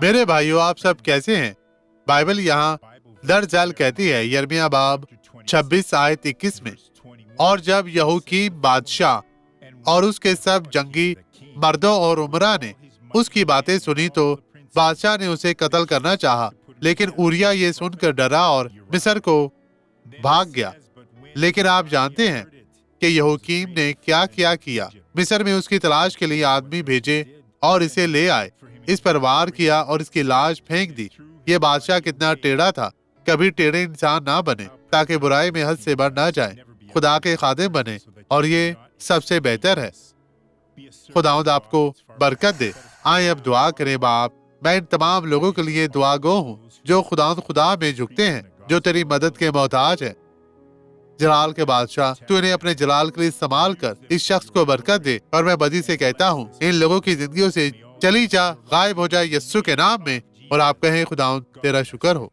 میرے بھائیو، آپ سب کیسے ہیں؟ بائبل یہاں درجل کہتی ہے، یرمیہ باب 26 آیت 21 میں، اور جب یہوکیم بادشاہ اور اس کے سب جنگی مردوں اور عمرا نے اس کی باتیں سنی تو بادشاہ نے اسے قتل کرنا چاہا، لیکن اوریا یہ سن کر ڈرا اور مصر کو بھاگ گیا۔ لیکن آپ جانتے ہیں کہ یہوکیم نے کیا مصر میں اس کی تلاش کے لیے آدمی بھیجے اور اسے لے آئے، اس پر وار کیا اور اس کی لاش پھینک دی۔ یہ بادشاہ کتنا ٹیڑھا تھا، کبھی ٹیڑھے انسان نہ بنے تاکہ برائی میں حد سے بڑھ نہ جائیں، خدا کے خادم بنے، اور یہ سب سے بہتر ہے۔ خداوند آپ کو برکت دے۔ آئیں اب دعا کریں۔ باپ، میں ان تمام لوگوں کے لیے دعا گو ہوں جو خداوند خدا میں جھکتے ہیں، جو تیری مدد کے محتاج ہیں۔ جلال کے بادشاہ، تو انہیں اپنے جلال کے لیے استعمال کر، اس شخص کو برکت دے، اور میں بدی سے کہتا ہوں ان لوگوں کی زندگیوں سے چلی جا، غائب ہو جائے یسوع کے نام میں، اور آپ کہیں خداوند تیرا شکر ہو۔